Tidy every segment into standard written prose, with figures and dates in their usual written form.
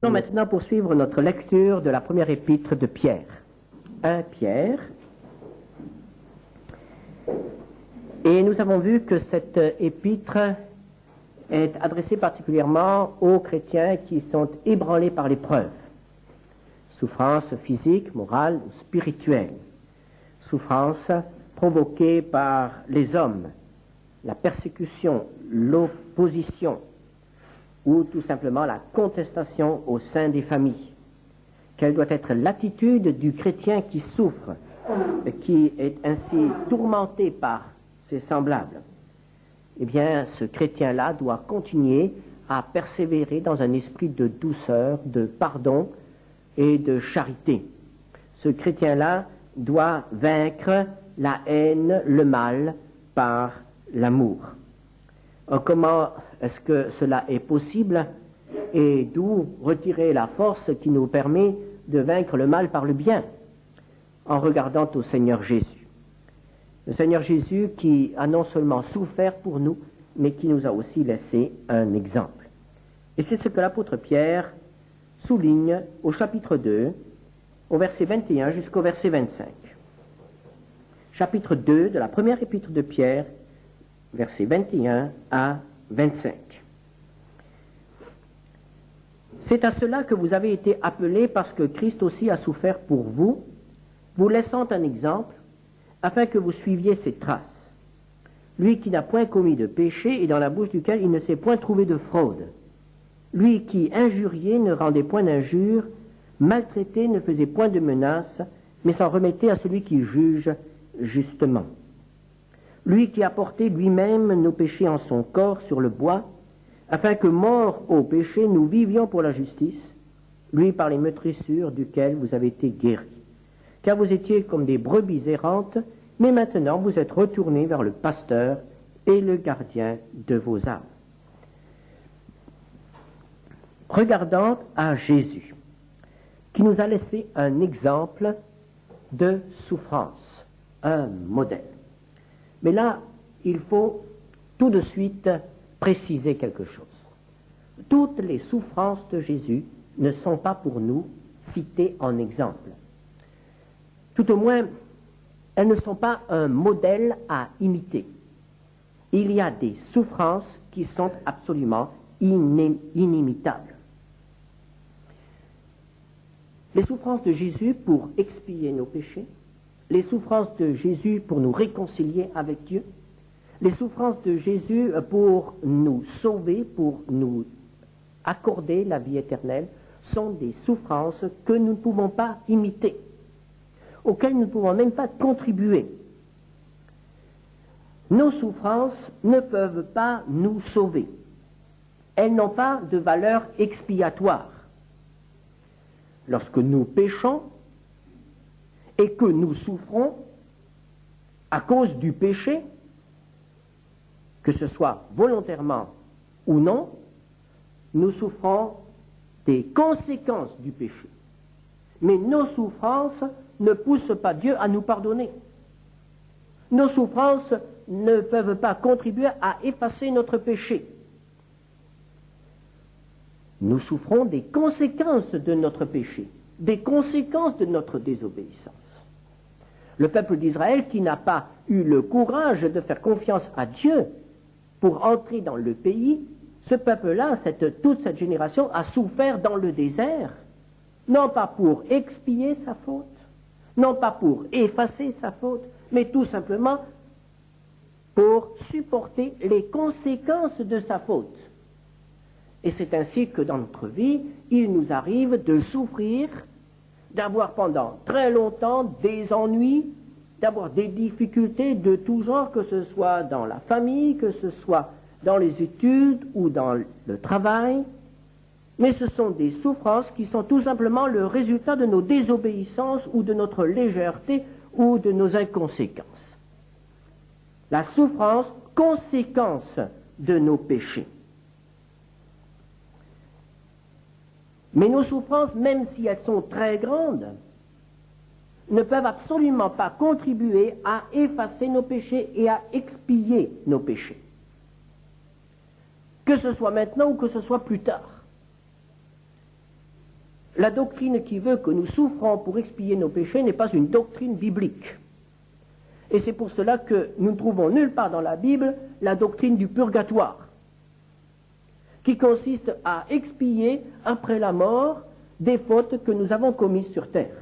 Nous allons maintenant poursuivre notre lecture de la première épître de Pierre. 1 Pierre. Et nous avons vu que cette épître est adressée particulièrement aux chrétiens qui sont ébranlés par l'épreuve. Souffrance physique, morale ou spirituelle. Souffrance provoquée par les hommes, la persécution, l'opposition, ou tout simplement la contestation au sein des familles. Quelle doit être l'attitude du chrétien qui souffre, qui est ainsi tourmenté par ses semblables? Eh bien, ce chrétien-là doit continuer à persévérer dans un esprit de douceur, de pardon et de charité. Ce chrétien-là doit vaincre la haine, le mal, par l'amour. Comment est-ce que cela est possible et d'où retirer la force qui nous permet de vaincre le mal par le bien? En regardant au Seigneur Jésus. Le Seigneur Jésus qui a non seulement souffert pour nous, mais qui nous a aussi laissé un exemple. Et c'est ce que l'apôtre Pierre souligne au chapitre 2, au verset 21 jusqu'au verset 25. Chapitre 2 de la première épître de Pierre, versets 21 à 25. C'est à cela que vous avez été appelés parce que Christ aussi a souffert pour vous, vous laissant un exemple, afin que vous suiviez ses traces. Lui qui n'a point commis de péché et dans la bouche duquel il ne s'est point trouvé de fraude. Lui qui, injurié, ne rendait point d'injure, maltraité, ne faisait point de menaces, mais s'en remettait à celui qui juge justement. Lui qui a porté lui-même nos péchés en son corps sur le bois, afin que, morts au péché, nous vivions pour la justice, lui par les meurtrissures duquel vous avez été guéris. Car vous étiez comme des brebis errantes, mais maintenant vous êtes retournés vers le pasteur et le gardien de vos âmes. Regardant à Jésus, qui nous a laissé un exemple de souffrance, un modèle. Mais là, il faut tout de suite préciser quelque chose. Toutes les souffrances de Jésus ne sont pas pour nous citées en exemple. Tout au moins, elles ne sont pas un modèle à imiter. Il y a des souffrances qui sont absolument inimitables. Les souffrances de Jésus pour expier nos péchés, les souffrances de Jésus pour nous réconcilier avec Dieu, les souffrances de Jésus pour nous sauver, pour nous accorder la vie éternelle, sont des souffrances que nous ne pouvons pas imiter, auxquelles nous ne pouvons même pas contribuer. Nos souffrances ne peuvent pas nous sauver. Elles n'ont pas de valeur expiatoire. Lorsque nous péchons et que nous souffrons à cause du péché, que ce soit volontairement ou non, nous souffrons des conséquences du péché. Mais nos souffrances ne poussent pas Dieu à nous pardonner. Nos souffrances ne peuvent pas contribuer à effacer notre péché. Nous souffrons des conséquences de notre péché, des conséquences de notre désobéissance. Le peuple d'Israël qui n'a pas eu le courage de faire confiance à Dieu pour entrer dans le pays, ce peuple-là, toute cette génération a souffert dans le désert, non pas pour expier sa faute, non pas pour effacer sa faute, mais tout simplement pour supporter les conséquences de sa faute. Et c'est ainsi que dans notre vie, il nous arrive de souffrir, d'avoir pendant très longtemps des ennuis, d'avoir des difficultés de tout genre, que ce soit dans la famille, que ce soit dans les études ou dans le travail. Mais ce sont des souffrances qui sont tout simplement le résultat de nos désobéissances ou de notre légèreté ou de nos inconséquences. La souffrance, conséquence de nos péchés. Mais nos souffrances, même si elles sont très grandes, ne peuvent absolument pas contribuer à effacer nos péchés et à expier nos péchés. Que ce soit maintenant ou que ce soit plus tard. La doctrine qui veut que nous souffrons pour expier nos péchés n'est pas une doctrine biblique. Et c'est pour cela que nous ne trouvons nulle part dans la Bible la doctrine du purgatoire, qui consiste à expier après la mort des fautes que nous avons commises sur terre,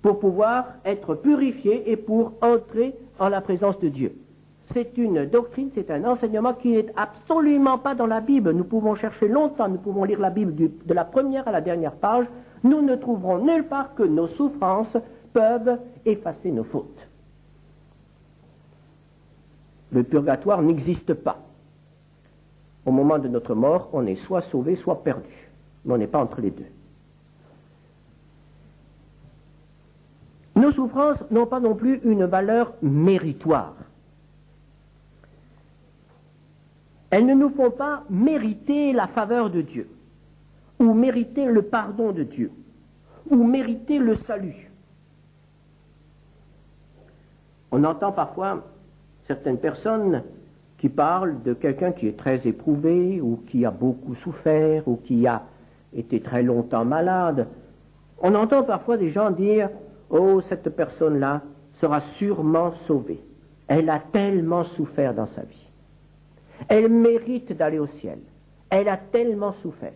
pour pouvoir être purifiés et pour entrer en la présence de Dieu. C'est une doctrine, c'est un enseignement qui n'est absolument pas dans la Bible. Nous pouvons chercher longtemps, nous pouvons lire la Bible de la première à la dernière page, nous ne trouverons nulle part que nos souffrances peuvent effacer nos fautes. Le purgatoire n'existe pas. Au moment de notre mort, on est soit sauvé, soit perdu. Mais on n'est pas entre les deux. Nos souffrances n'ont pas non plus une valeur méritoire. Elles ne nous font pas mériter la faveur de Dieu, ou mériter le pardon de Dieu, ou mériter le salut. On entend parfois certaines personnes qui parlent de quelqu'un qui est très éprouvé, ou qui a beaucoup souffert, ou qui a été très longtemps malade. On entend parfois des gens dire « Oh, cette personne-là sera sûrement sauvée. Elle a tellement souffert dans sa vie. Elle mérite d'aller au ciel. Elle a tellement souffert. »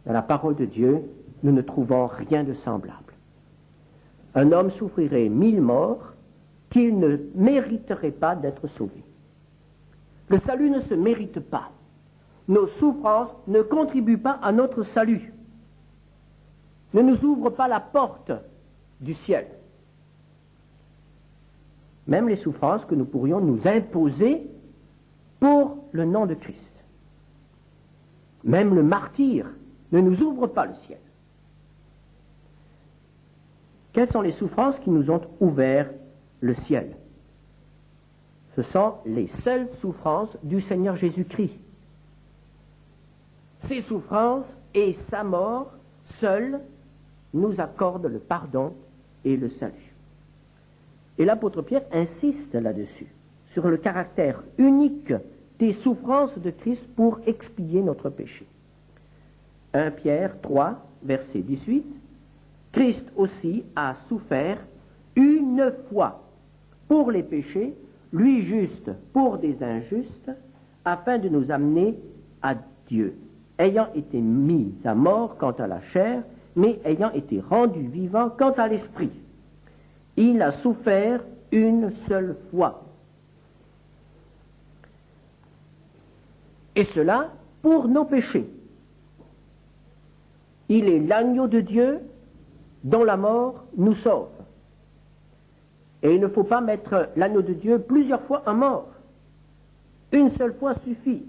Dans la parole de Dieu, nous ne trouvons rien de semblable. Un homme souffrirait 1000 morts qu'il ne mériterait pas d'être sauvé. Le salut ne se mérite pas. Nos souffrances ne contribuent pas à notre salut. Ne nous ouvrent pas la porte du ciel. Même les souffrances que nous pourrions nous imposer pour le nom de Christ. Même le martyre ne nous ouvre pas le ciel. Quelles sont les souffrances qui nous ont ouvert le ciel? Ce sont les seules souffrances du Seigneur Jésus-Christ. Ces souffrances et sa mort seules nous accordent le pardon et le salut. Et l'apôtre Pierre insiste là-dessus, sur le caractère unique des souffrances de Christ pour expier notre péché. 1 Pierre 3, verset 18, Christ aussi a souffert une fois pour les péchés, lui juste pour des injustes, afin de nous amener à Dieu, ayant été mis à mort quant à la chair, mais ayant été rendu vivant quant à l'esprit. Il a souffert une seule fois. Et cela pour nos péchés. Il est l'agneau de Dieu dont la mort nous sauve. Et il ne faut pas mettre l'agneau de Dieu plusieurs fois à mort. Une seule fois suffit.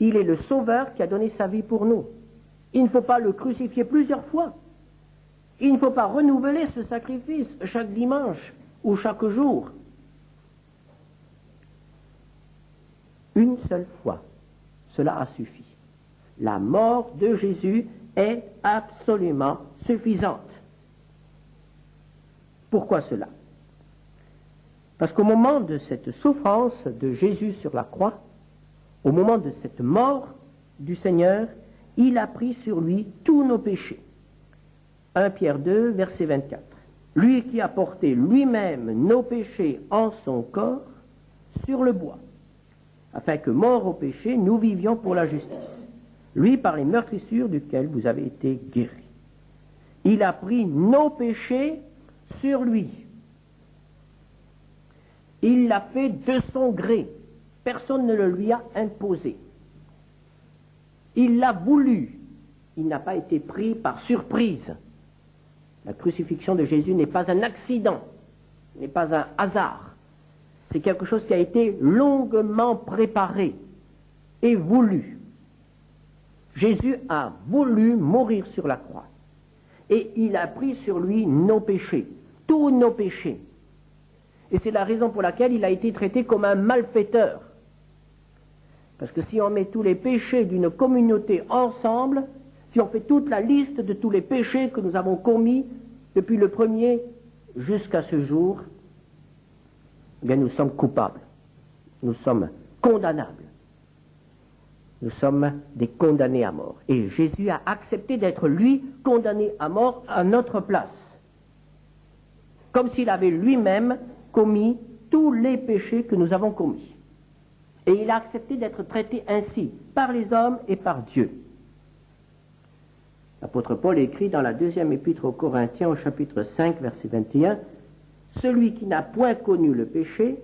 Il est le sauveur qui a donné sa vie pour nous. Il ne faut pas le crucifier plusieurs fois. Il ne faut pas renouveler ce sacrifice chaque dimanche ou chaque jour. Une seule fois, cela a suffi. La mort de Jésus est absolument suffisante. Pourquoi cela? Parce qu'au moment de cette souffrance de Jésus sur la croix, au moment de cette mort du Seigneur, il a pris sur lui tous nos péchés. 1 Pierre 2, verset 24. Lui qui a porté lui-même nos péchés en son corps sur le bois, afin que, morts au péché, nous vivions pour la justice. Lui par les meurtrissures duquel vous avez été guéris. Il a pris nos péchés sur lui. Il l'a fait de son gré. Personne ne le lui a imposé. Il l'a voulu. Il n'a pas été pris par surprise. La crucifixion de Jésus n'est pas un accident, n'est pas un hasard. C'est quelque chose qui a été longuement préparé et voulu. Jésus a voulu mourir sur la croix. Et il a pris sur lui nos péchés, tous nos péchés. Et c'est la raison pour laquelle il a été traité comme un malfaiteur. Parce que si on met tous les péchés d'une communauté ensemble, si on fait toute la liste de tous les péchés que nous avons commis depuis le premier jusqu'à ce jour, eh bien nous sommes coupables, nous sommes condamnables. Nous sommes des condamnés à mort. Et Jésus a accepté d'être, lui, condamné à mort à notre place. Comme s'il avait lui-même commis tous les péchés que nous avons commis. Et il a accepté d'être traité ainsi, par les hommes et par Dieu. L'apôtre Paul écrit dans la deuxième épître aux Corinthiens, au chapitre 5, verset 21, « Celui qui n'a point connu le péché,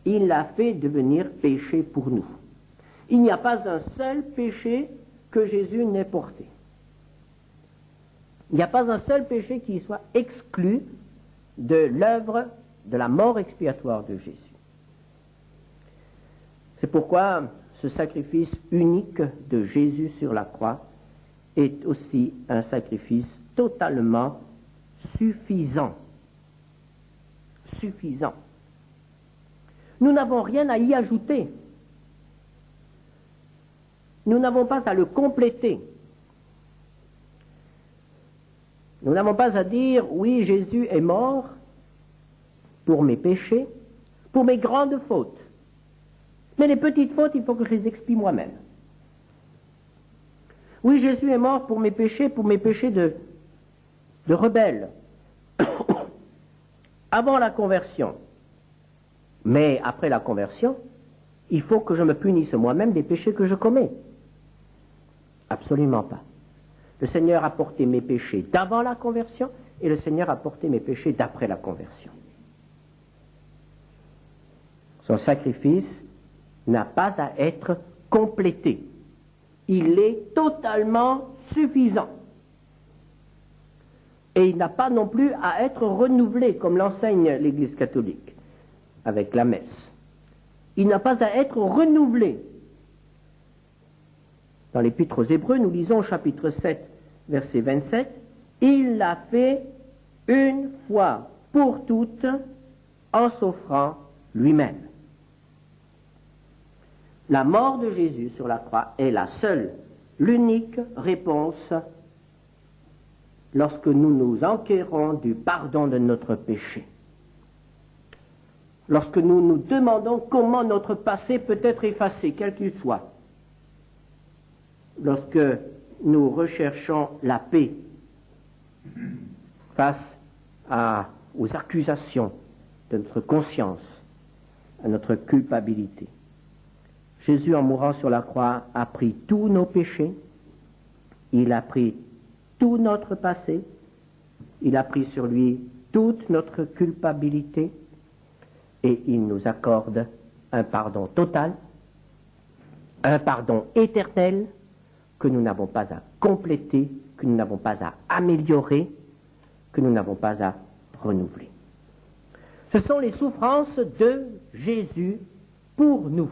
il l'a fait devenir péché pour nous. » Il n'y a pas un seul péché que Jésus n'ait porté. Il n'y a pas un seul péché qui soit exclu de l'œuvre de la mort expiatoire de Jésus. C'est pourquoi ce sacrifice unique de Jésus sur la croix est aussi un sacrifice totalement suffisant. Suffisant. Nous n'avons rien à y ajouter. Nous n'avons pas à le compléter. Nous n'avons pas à dire, oui, Jésus est mort pour mes péchés, pour mes grandes fautes. Mais les petites fautes, il faut que je les expie moi-même. Oui, Jésus est mort pour mes péchés de rebelle, avant la conversion. Mais après la conversion, il faut que je me punisse moi-même des péchés que je commets. Absolument pas. Le Seigneur a porté mes péchés d'avant la conversion et le Seigneur a porté mes péchés d'après la conversion. Son sacrifice n'a pas à être complété. Il est totalement suffisant. Et il n'a pas non plus à être renouvelé, comme l'enseigne l'Église catholique, avec la messe. Il n'a pas à être renouvelé. Dans l'Épître aux Hébreux, nous lisons au chapitre 7, verset 27, « Il l'a fait une fois pour toutes en s'offrant lui-même. » La mort de Jésus sur la croix est la seule, l'unique réponse lorsque nous nous enquérons du pardon de notre péché. Lorsque nous nous demandons comment notre passé peut être effacé, quel qu'il soit. Lorsque nous recherchons la paix face aux accusations de notre conscience, à notre culpabilité. Jésus, en mourant sur la croix, a pris tous nos péchés, il a pris tout notre passé, il a pris sur lui toute notre culpabilité et il nous accorde un pardon total, un pardon éternel que nous n'avons pas à compléter, que nous n'avons pas à améliorer, que nous n'avons pas à renouveler. Ce sont les souffrances de Jésus pour nous.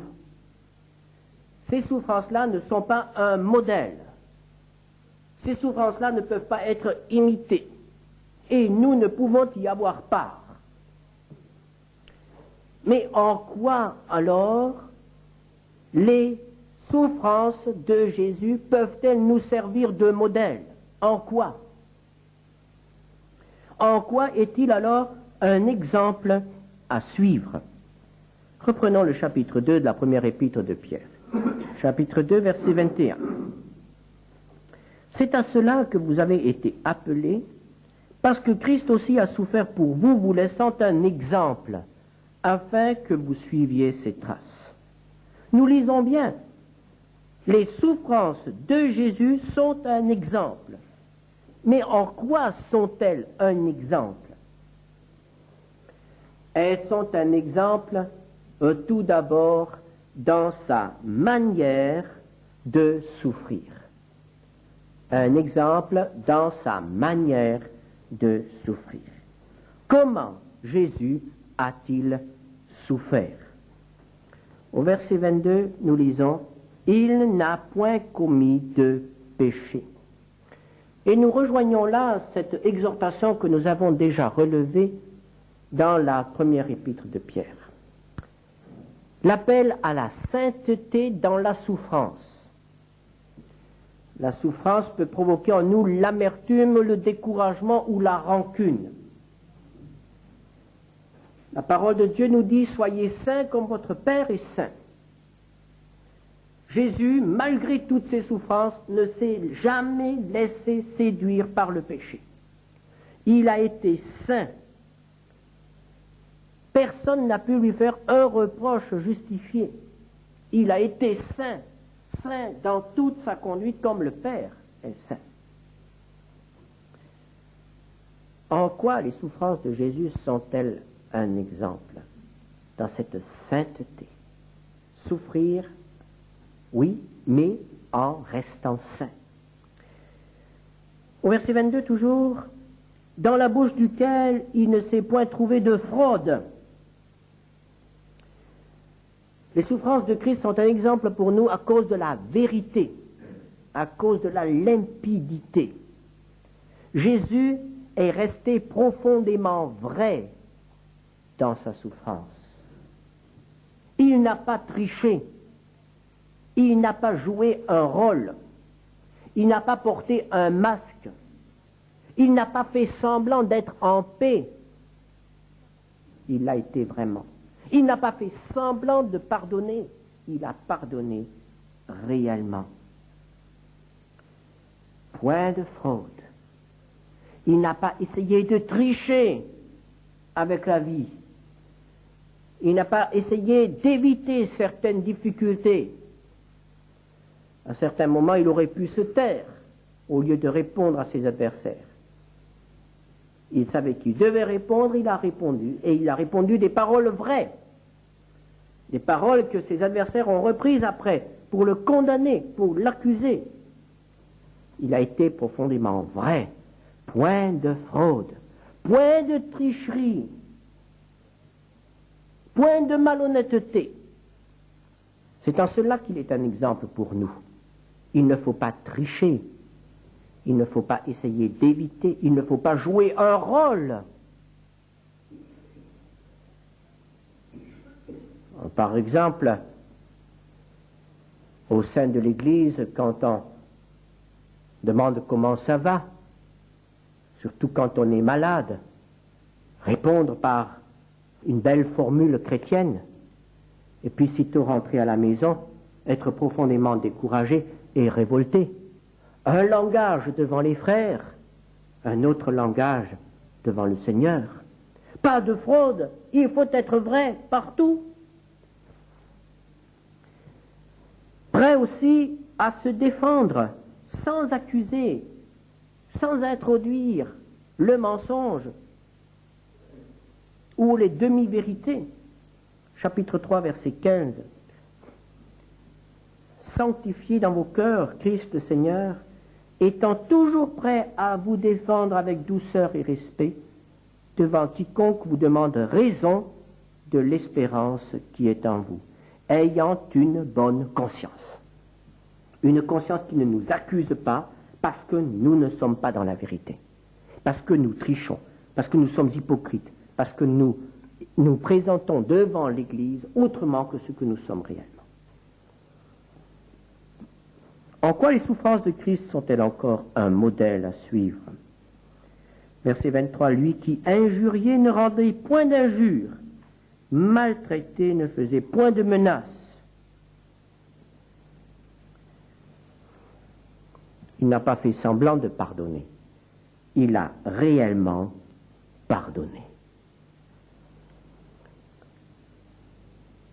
Ces souffrances-là ne sont pas un modèle. Ces souffrances-là ne peuvent pas être imitées. Et nous ne pouvons y avoir part. Mais en quoi alors les souffrances de Jésus peuvent-elles nous servir de modèle? En quoi? En quoi est-il alors un exemple à suivre? Reprenons le chapitre 2 de la première épître de Pierre. Chapitre 2, verset 21. C'est à cela que vous avez été appelés, parce que Christ aussi a souffert pour vous, vous laissant un exemple, afin que vous suiviez ses traces. Nous lisons bien. Les souffrances de Jésus sont un exemple. Mais en quoi sont-elles un exemple? Elles sont un exemple, tout d'abord, dans sa manière de souffrir. Un exemple dans sa manière de souffrir. Comment Jésus a-t-il souffert? Au verset 22, nous lisons « Il n'a point commis de péché ». Et nous rejoignons là cette exhortation que nous avons déjà relevée dans la première épître de Pierre. L'appel à la sainteté dans la souffrance. La souffrance peut provoquer en nous l'amertume, le découragement ou la rancune. La parole de Dieu nous dit « Soyez saints comme votre Père est saint ». Jésus, malgré toutes ses souffrances, ne s'est jamais laissé séduire par le péché. Il a été saint. Personne n'a pu lui faire un reproche justifié. Il a été saint, saint dans toute sa conduite comme le Père est saint. En quoi les souffrances de Jésus sont-elles un exemple dans cette sainteté? Souffrir, oui, mais en restant saint. Au verset 22 toujours, dans la bouche duquel il ne s'est point trouvé de fraude. Les souffrances de Christ sont un exemple pour nous à cause de la vérité, à cause de la limpidité. Jésus est resté profondément vrai dans sa souffrance. Il n'a pas triché, il n'a pas joué un rôle, il n'a pas porté un masque, il n'a pas fait semblant d'être en paix. Il l'a été vraiment. Il n'a pas fait semblant de pardonner, il a pardonné réellement. Point de fraude. Il n'a pas essayé de tricher avec la vie. Il n'a pas essayé d'éviter certaines difficultés. À certains moments, il aurait pu se taire au lieu de répondre à ses adversaires. Il savait qu'il devait répondre, il a répondu, et il a répondu des paroles vraies, des paroles que ses adversaires ont reprises après pour le condamner, pour l'accuser. Il a été profondément vrai. Point de fraude, point de tricherie, point de malhonnêteté. C'est en cela qu'il est un exemple pour nous. Il ne faut pas tricher, il ne faut pas essayer d'éviter, il ne faut pas jouer un rôle. Par exemple, au sein de l'Église, quand on demande comment ça va, surtout quand on est malade, répondre par une belle formule chrétienne, et puis sitôt rentrer à la maison, être profondément découragé et révolté. Un langage devant les frères, un autre langage devant le Seigneur. Pas de fraude, il faut être vrai partout. Prêt aussi à se défendre, sans accuser, sans introduire le mensonge ou les demi-vérités. Chapitre 3, verset 15. Sanctifiez dans vos cœurs Christ le Seigneur, étant toujours prêt à vous défendre avec douceur et respect devant quiconque vous demande raison de l'espérance qui est en vous, ayant une bonne conscience. Une conscience qui ne nous accuse pas parce que nous ne sommes pas dans la vérité, parce que nous trichons, parce que nous sommes hypocrites, parce que nous nous présentons devant l'Église autrement que ce que nous sommes réellement. En quoi les souffrances de Christ sont-elles encore un modèle à suivre? Verset 23, lui qui injuriait ne rendait point d'injure, maltraité ne faisait point de menace. Il n'a pas fait semblant de pardonner. Il a réellement pardonné.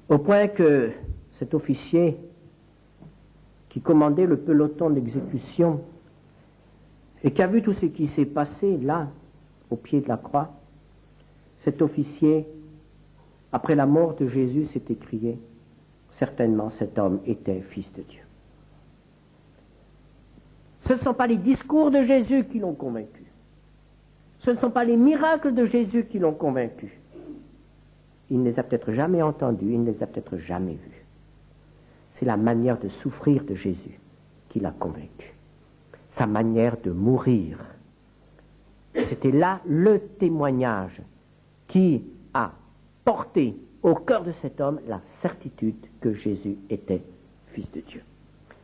Au point que cet officier qui commandait le peloton d'exécution et qui a vu tout ce qui s'est passé là, au pied de la croix, cet officier, après la mort de Jésus, s'est écrié, certainement cet homme était fils de Dieu. Ce ne sont pas les discours de Jésus qui l'ont convaincu. Ce ne sont pas les miracles de Jésus qui l'ont convaincu. Il ne les a peut-être jamais entendus, il ne les a peut-être jamais vus. C'est la manière de souffrir de Jésus qui l'a convaincu. Sa manière de mourir. C'était là le témoignage qui a porté au cœur de cet homme la certitude que Jésus était fils de Dieu.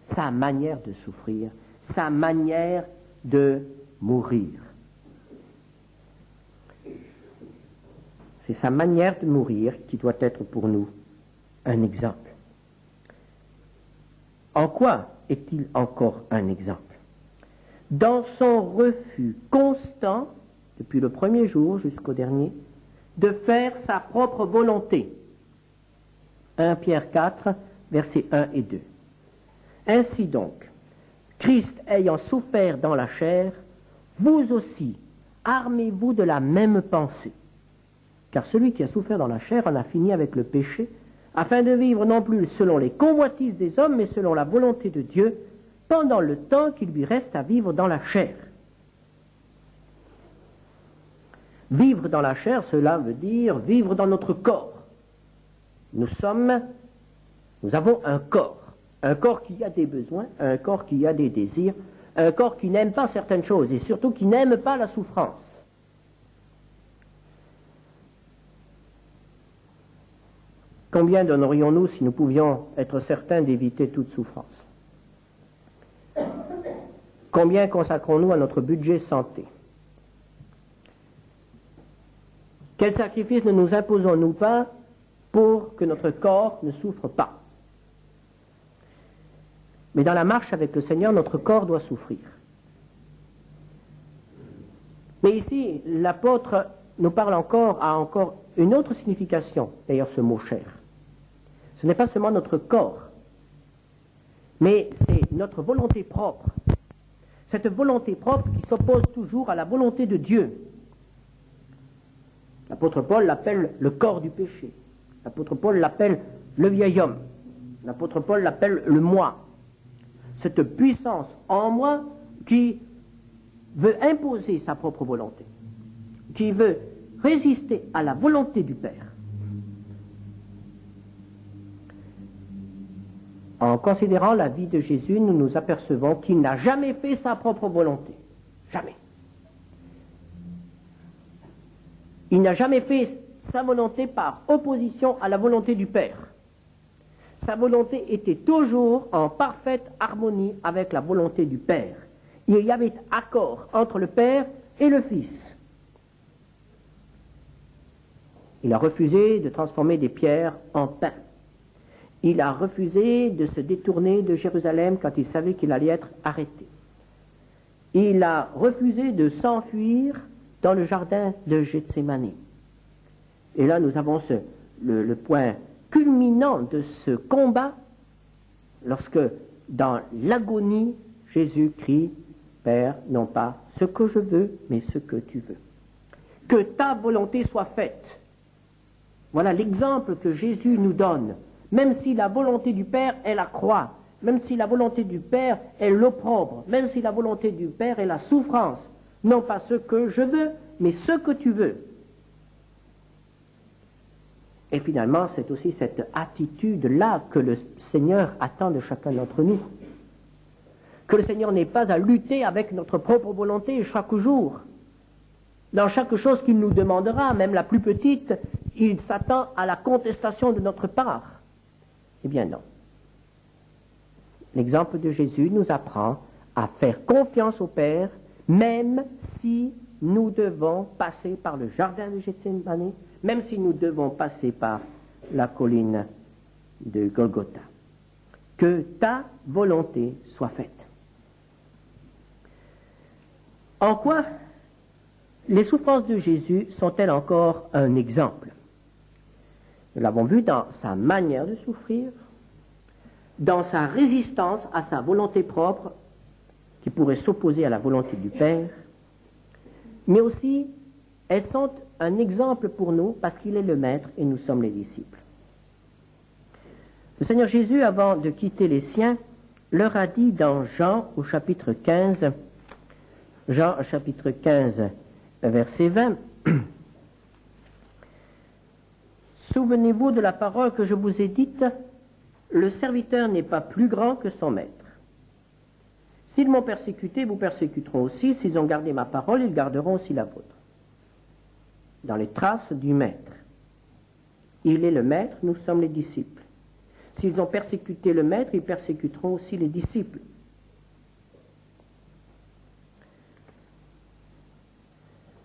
Sa manière de souffrir, sa manière de mourir. C'est sa manière de mourir qui doit être pour nous un exemple. En quoi est-il encore un exemple? Dans son refus constant, depuis le premier jour jusqu'au dernier, de faire sa propre volonté. 1 Pierre 4, versets 1 et 2. Ainsi donc, Christ ayant souffert dans la chair, vous aussi, armez-vous de la même pensée. Car celui qui a souffert dans la chair en a fini avec le péché, afin de vivre non plus selon les convoitises des hommes, mais selon la volonté de Dieu, pendant le temps qu'il lui reste à vivre dans la chair. Vivre dans la chair, cela veut dire vivre dans notre corps. Nous avons un corps qui a des besoins, un corps qui a des désirs, un corps qui n'aime pas certaines choses et surtout qui n'aime pas la souffrance. Combien donnerions-nous si nous pouvions être certains d'éviter toute souffrance? Combien consacrons-nous à notre budget santé? Quel sacrifice ne nous imposons-nous pas pour que notre corps ne souffre pas? Mais dans la marche avec le Seigneur, notre corps doit souffrir. Mais ici, l'apôtre nous parle a encore une autre signification, d'ailleurs ce mot chair. Ce n'est pas seulement notre corps, mais c'est notre volonté propre. Cette volonté propre qui s'oppose toujours à la volonté de Dieu. L'apôtre Paul l'appelle le corps du péché. L'apôtre Paul l'appelle le vieil homme. L'apôtre Paul l'appelle le moi. Cette puissance en moi qui veut imposer sa propre volonté, qui veut résister à la volonté du Père. En considérant la vie de Jésus, nous nous apercevons qu'il n'a jamais fait sa propre volonté. Jamais. Il n'a jamais fait sa volonté par opposition à la volonté du Père. Sa volonté était toujours en parfaite harmonie avec la volonté du Père. Il y avait accord entre le Père et le Fils. Il a refusé de transformer des pierres en pain. Il a refusé de se détourner de Jérusalem quand il savait qu'il allait être arrêté. Il a refusé de s'enfuir dans le jardin de Gethsémani. Et là, nous avons le point culminant de ce combat, lorsque, dans l'agonie, Jésus crie, « Père, non pas ce que je veux, mais ce que tu veux. Que ta volonté soit faite. » Voilà l'exemple que Jésus nous donne. Même si la volonté du Père est la croix, même si la volonté du Père est l'opprobre, même si la volonté du Père est la souffrance, non pas ce que je veux, mais ce que tu veux. Et finalement, c'est aussi cette attitude-là que le Seigneur attend de chacun d'entre nous. Que le Seigneur n'ait pas à lutter avec notre propre volonté chaque jour. Dans chaque chose qu'il nous demandera, même la plus petite, il s'attend à la contestation de notre part. Eh bien non. L'exemple de Jésus nous apprend à faire confiance au Père, même si nous devons passer par le jardin de Gethsémani, même si nous devons passer par la colline de Golgotha. Que ta volonté soit faite. En quoi les souffrances de Jésus sont-elles encore un exemple? Nous l'avons vu dans sa manière de souffrir, dans sa résistance à sa volonté propre, qui pourrait s'opposer à la volonté du Père, mais aussi, elles sont un exemple pour nous parce qu'il est le Maître et nous sommes les disciples. Le Seigneur Jésus, avant de quitter les siens, leur a dit dans Jean au chapitre 15, Jean chapitre 15, verset 20, « Souvenez-vous de la parole que je vous ai dite, le serviteur n'est pas plus grand que son maître. S'ils m'ont persécuté, vous persécuteront aussi. S'ils ont gardé ma parole, ils garderont aussi la vôtre. » Dans les traces du Maître. Il est le Maître, nous sommes les disciples. S'ils ont persécuté le Maître, ils persécuteront aussi les disciples.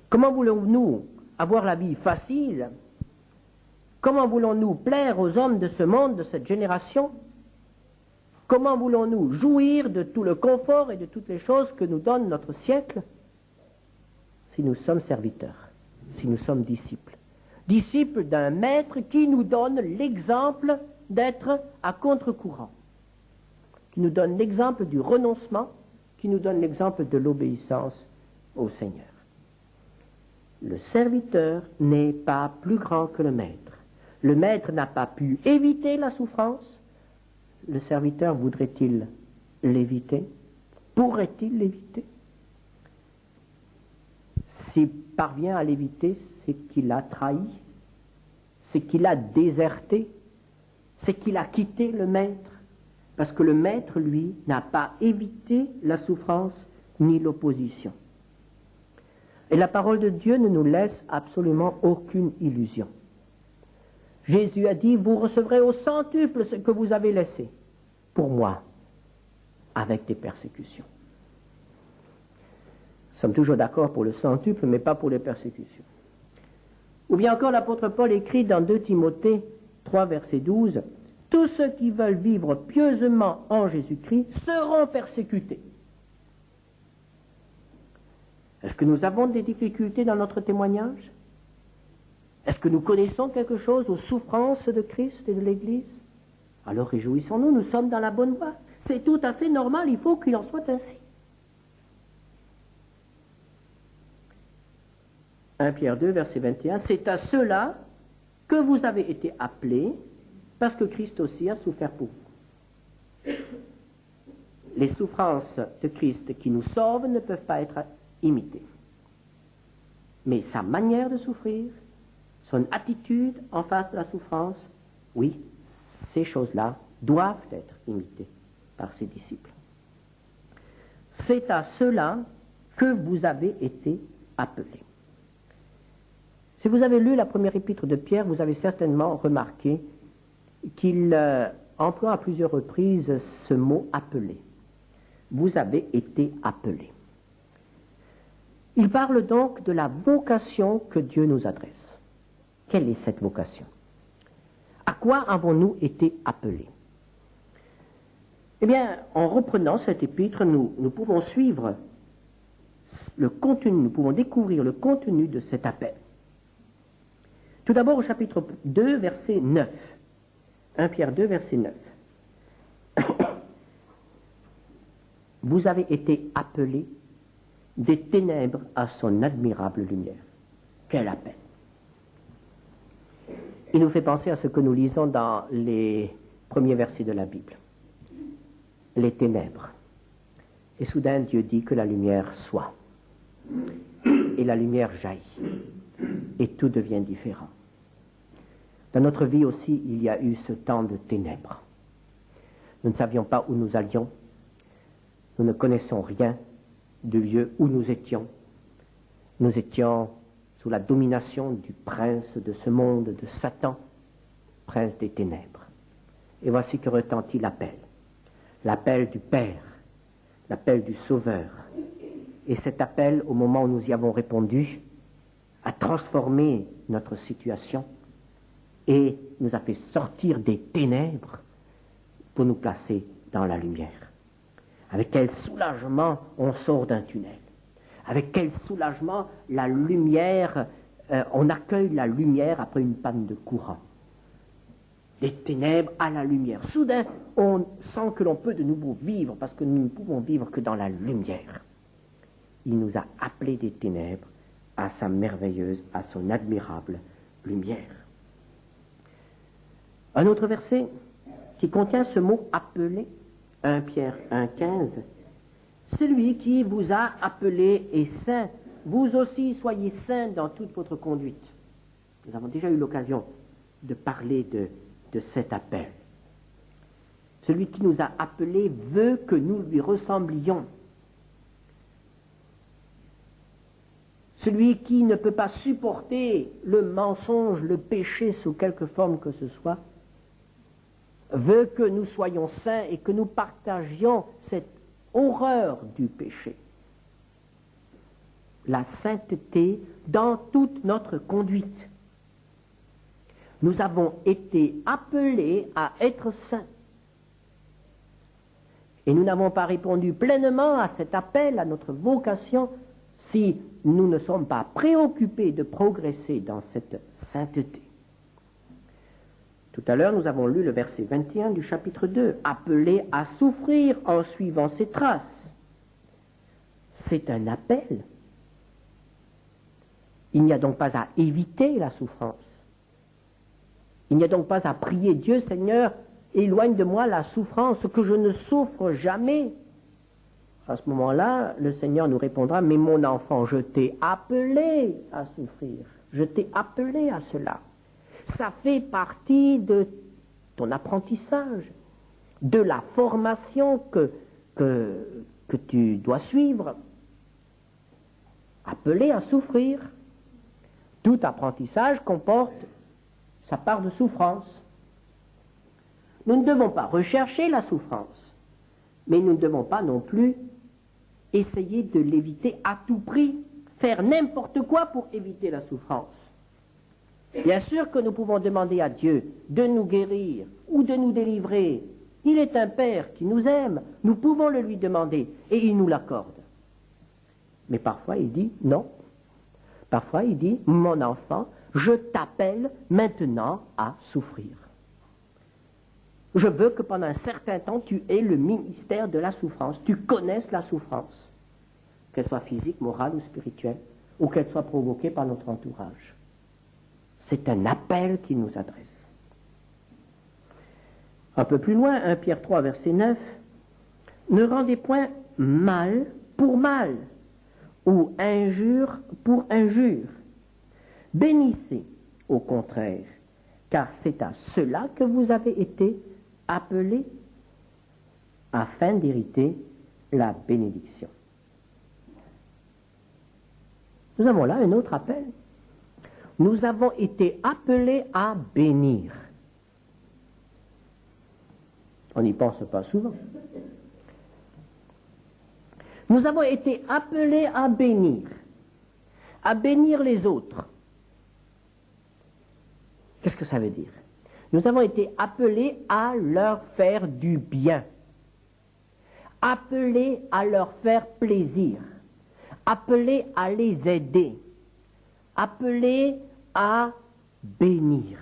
Comment voulons-nous avoir la vie facile? Comment voulons-nous plaire aux hommes de ce monde, de cette génération? Comment voulons-nous jouir de tout le confort et de toutes les choses que nous donne notre siècle si nous sommes serviteurs, si nous sommes disciples? Disciples d'un maître qui nous donne l'exemple d'être à contre-courant, qui nous donne l'exemple du renoncement, qui nous donne l'exemple de l'obéissance au Seigneur. Le serviteur n'est pas plus grand que le maître. Le maître n'a pas pu éviter la souffrance. Le serviteur voudrait-il l'éviter? Pourrait-il l'éviter? S'il parvient à l'éviter, c'est qu'il a trahi, c'est qu'il a déserté, c'est qu'il a quitté le maître, parce que le maître, lui, n'a pas évité la souffrance ni l'opposition. Et la parole de Dieu ne nous laisse absolument aucune illusion. Jésus a dit, vous recevrez au centuple ce que vous avez laissé, pour moi, avec des persécutions. Nous sommes toujours d'accord pour le centuple, mais pas pour les persécutions. Ou bien encore, l'apôtre Paul écrit dans 2 Timothée 3, verset 12, « Tous ceux qui veulent vivre pieusement en Jésus-Christ seront persécutés. » Est-ce que nous avons des difficultés dans notre témoignage? Est-ce que nous connaissons quelque chose aux souffrances de Christ et de l'Église? Alors réjouissons-nous, nous sommes dans la bonne voie. C'est tout à fait normal, il faut qu'il en soit ainsi. 1 Pierre 2, verset 21, « C'est à cela que vous avez été appelés, parce que Christ aussi a souffert pour vous. » Les souffrances de Christ qui nous sauvent ne peuvent pas être imitées. Mais sa manière de souffrir, son attitude en face de la souffrance, oui, ces choses-là doivent être imitées par ses disciples. C'est à cela que vous avez été appelés. Si vous avez lu la première épître de Pierre, vous avez certainement remarqué qu'il emploie à plusieurs reprises ce mot « appelé ». Vous avez été appelés. Il parle donc de la vocation que Dieu nous adresse. Quelle est cette vocation? À quoi avons-nous été appelés? Eh bien, en reprenant cette épître, nous pouvons suivre le contenu, nous pouvons découvrir le contenu de cet appel. Tout d'abord au chapitre 2, verset 9. 1 Pierre 2, verset 9. Vous avez été appelés des ténèbres à son admirable lumière. Quel appel! Il nous fait penser à ce que nous lisons dans les premiers versets de la Bible. Les ténèbres. Et soudain, Dieu dit que la lumière soit. Et la lumière jaillit. Et tout devient différent. Dans notre vie aussi, il y a eu ce temps de ténèbres. Nous ne savions pas où nous allions. Nous ne connaissons rien du lieu où nous étions. Nous étions sous la domination du prince de ce monde, de Satan, prince des ténèbres. Et voici que retentit l'appel. L'appel du Père, l'appel du Sauveur. Et cet appel, au moment où nous y avons répondu, a transformé notre situation et nous a fait sortir des ténèbres pour nous placer dans la lumière. Avec quel soulagement on sort d'un tunnel. Avec quel soulagement la lumière, on accueille la lumière après une panne de courant. Des ténèbres à la lumière. Soudain, on sent que l'on peut de nouveau vivre parce que nous ne pouvons vivre que dans la lumière. Il nous a appelés des ténèbres à sa merveilleuse, à son admirable lumière. Un autre verset qui contient ce mot « appelé », 1 Pierre 1,15. Celui qui vous a appelé est saint, vous aussi soyez saints dans toute votre conduite. Nous avons déjà eu l'occasion de parler de cet appel. Celui qui nous a appelés veut que nous lui ressemblions. Celui qui ne peut pas supporter le mensonge, le péché sous quelque forme que ce soit, veut que nous soyons saints et que nous partagions cette horreur du péché. La sainteté dans toute notre conduite. Nous avons été appelés à être saints. Et nous n'avons pas répondu pleinement à cet appel, à notre vocation, si nous ne sommes pas préoccupés de progresser dans cette sainteté. Tout à l'heure, nous avons lu le verset 21 du chapitre 2, appelé à souffrir en suivant ses traces. C'est un appel. Il n'y a donc pas à éviter la souffrance. Il n'y a donc pas à prier Dieu, Seigneur, éloigne de moi la souffrance, que je ne souffre jamais. À ce moment-là, le Seigneur nous répondra, mais mon enfant, je t'ai appelé à souffrir. Je t'ai appelé à cela. Ça fait partie de ton apprentissage, de la formation que tu dois suivre. Appelé à souffrir. Tout apprentissage comporte sa part de souffrance. Nous ne devons pas rechercher la souffrance, mais nous ne devons pas non plus essayer de l'éviter à tout prix, faire n'importe quoi pour éviter la souffrance. Bien sûr que nous pouvons demander à Dieu de nous guérir ou de nous délivrer. Il est un Père qui nous aime, nous pouvons le lui demander et il nous l'accorde. Mais parfois il dit non. Parfois il dit, mon enfant, je t'appelle maintenant à souffrir. Je veux que pendant un certain temps, tu aies le ministère de la souffrance, tu connaisses la souffrance, qu'elle soit physique, morale ou spirituelle, ou qu'elle soit provoquée par notre entourage. C'est un appel qu'il nous adresse. Un peu plus loin, 1 Pierre 3, verset 9, ne rendez point mal pour mal, ou injure pour injure. Bénissez, au contraire, car c'est à cela que vous avez été appelés afin d'hériter la bénédiction. Nous avons là un autre appel. Nous avons été appelés à bénir. On n'y pense pas souvent. Nous avons été appelés à bénir les autres. Qu'est-ce que ça veut dire? Nous avons été appelés à leur faire du bien, appelés à leur faire plaisir, appelés à les aider, appelés à bénir.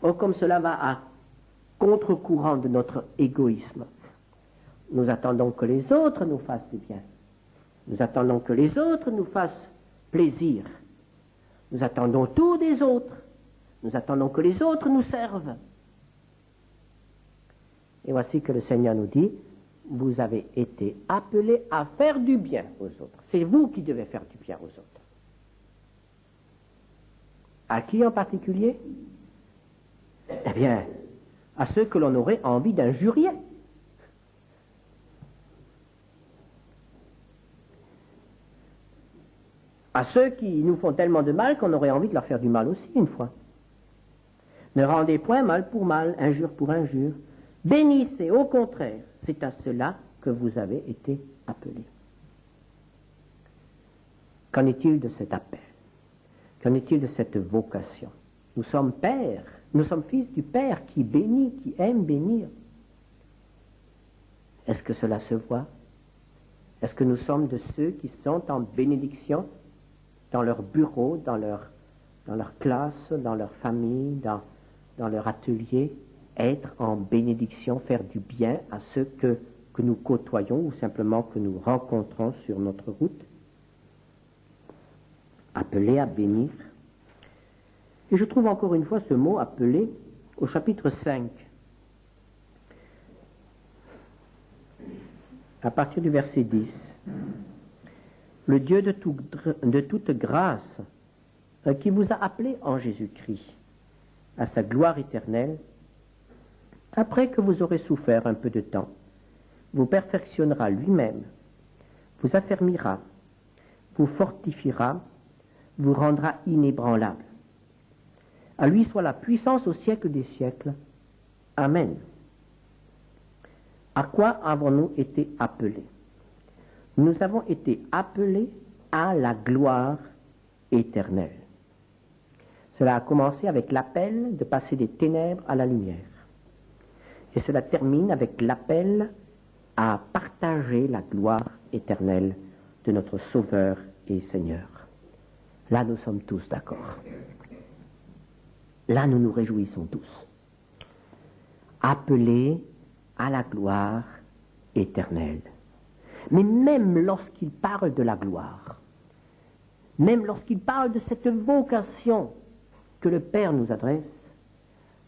Oh, comme cela va à contre-courant de notre égoïsme. Nous attendons que les autres nous fassent du bien. Nous attendons que les autres nous fassent plaisir. Nous attendons tout des autres. Nous attendons que les autres nous servent. Et voici que le Seigneur nous dit, vous avez été appelés à faire du bien aux autres. C'est vous qui devez faire du bien aux autres. À qui en particulier? Eh bien, à ceux que l'on aurait envie d'injurier. À ceux qui nous font tellement de mal qu'on aurait envie de leur faire du mal aussi une fois. Ne rendez point mal pour mal, injure pour injure. Bénissez, au contraire, c'est à cela que vous avez été appelés. Qu'en est-il de cet appel? Qu'en est-il de cette vocation? Nous sommes pères, nous sommes fils du Père qui bénit, qui aime bénir. Est-ce que cela se voit? Est-ce que nous sommes de ceux qui sont en bénédiction dans leur bureau, dans leur classe, dans leur famille, dans leur atelier, être en bénédiction, faire du bien à ceux que nous côtoyons ou simplement que nous rencontrons sur notre route? Appelés à bénir. Et je trouve encore une fois ce mot appelé au chapitre 5. À partir du verset 10. Le Dieu de toute grâce, qui vous a appelés en Jésus-Christ à sa gloire éternelle, après que vous aurez souffert un peu de temps, vous perfectionnera lui-même, vous affermira, vous fortifiera, vous rendra inébranlable. À lui soit la puissance au siècle des siècles. Amen. À quoi avons-nous été appelés? Nous avons été appelés à la gloire éternelle. Cela a commencé avec l'appel de passer des ténèbres à la lumière. Et cela termine avec l'appel à partager la gloire éternelle de notre Sauveur et Seigneur. Là, nous sommes tous d'accord. Là, nous nous réjouissons tous. Appelés à la gloire éternelle. Mais même lorsqu'il parle de la gloire, même lorsqu'il parle de cette vocation que le Père nous adresse,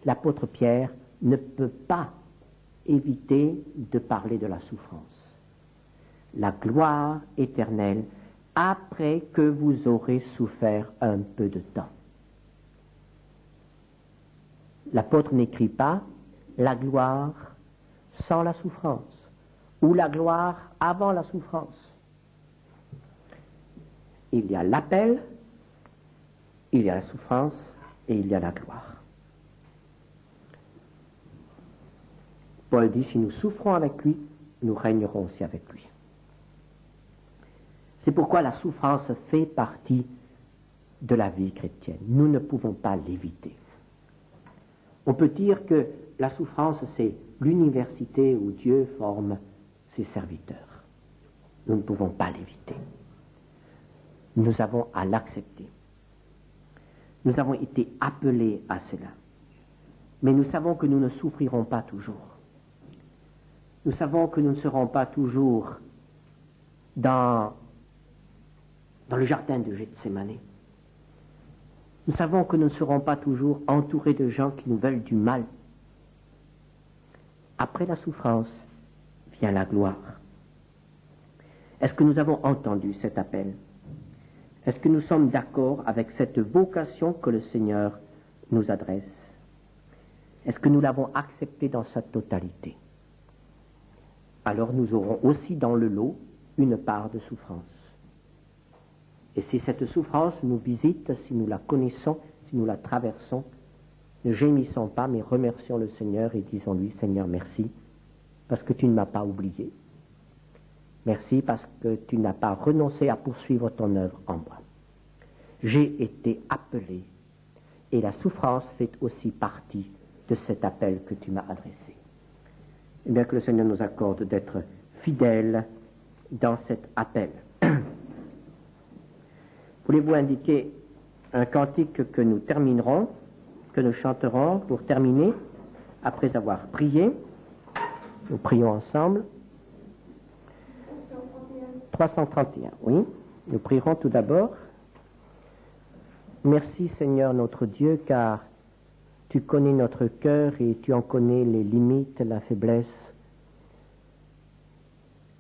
l'apôtre Pierre ne peut pas éviter de parler de la souffrance. La gloire éternelle après que vous aurez souffert un peu de temps. L'apôtre n'écrit pas la gloire sans la souffrance ou la gloire avant la souffrance. Il y a l'appel, il y a la souffrance et il y a la gloire. Paul dit, si nous souffrons avec lui, nous régnerons aussi avec lui. C'est pourquoi la souffrance fait partie de la vie chrétienne. Nous ne pouvons pas l'éviter. On peut dire que la souffrance, c'est l'université où Dieu forme ses serviteurs. Nous ne pouvons pas l'éviter. Nous avons à l'accepter. Nous avons été appelés à cela. Mais nous savons que nous ne souffrirons pas toujours. Nous savons que nous ne serons pas toujours dans le jardin de Gethsémani. Nous savons que nous ne serons pas toujours entourés de gens qui nous veulent du mal. Après la souffrance vient la gloire. Est-ce que nous avons entendu cet appel? Est-ce que nous sommes d'accord avec cette vocation que le Seigneur nous adresse? Est-ce que nous l'avons acceptée dans sa totalité? Alors nous aurons aussi dans le lot une part de souffrance. Et si cette souffrance nous visite, si nous la connaissons, si nous la traversons, ne gémissons pas, mais remercions le Seigneur et disons-lui, Seigneur, merci, parce que tu ne m'as pas oublié. Merci parce que tu n'as pas renoncé à poursuivre ton œuvre en moi. J'ai été appelé, et la souffrance fait aussi partie de cet appel que tu m'as adressé. Eh bien, que le Seigneur nous accorde d'être fidèles dans cet appel. Voulez-vous indiquer un cantique que nous terminerons, que nous chanterons pour terminer, après avoir prié? Nous prions ensemble. 331, oui. Nous prierons tout d'abord. Merci Seigneur notre Dieu, car tu connais notre cœur et tu en connais les limites, la faiblesse.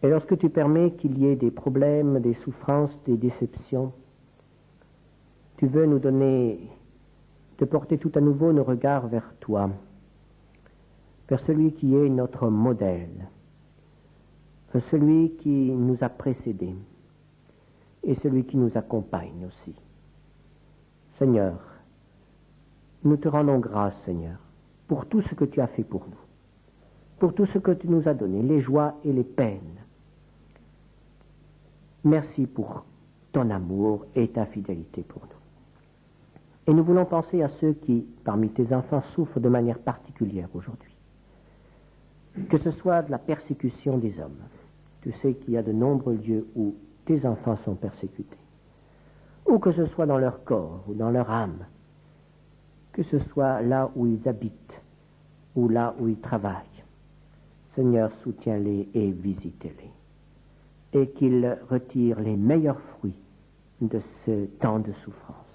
Et lorsque tu permets qu'il y ait des problèmes, des souffrances, des déceptions, tu veux nous donner, de porter tout à nouveau nos regards vers toi, vers celui qui est notre modèle, vers celui qui nous a précédés et celui qui nous accompagne aussi. Seigneur, nous te rendons grâce, Seigneur, pour tout ce que tu as fait pour nous, pour tout ce que tu nous as donné, les joies et les peines. Merci pour ton amour et ta fidélité pour nous. Et nous voulons penser à ceux qui, parmi tes enfants, souffrent de manière particulière aujourd'hui. Que ce soit de la persécution des hommes. Tu sais qu'il y a de nombreux lieux où tes enfants sont persécutés. Ou que ce soit dans leur corps ou dans leur âme. Que ce soit là où ils habitent ou là où ils travaillent. Seigneur, soutiens-les et visite-les. Et qu'ils retirent les meilleurs fruits de ce temps de souffrance.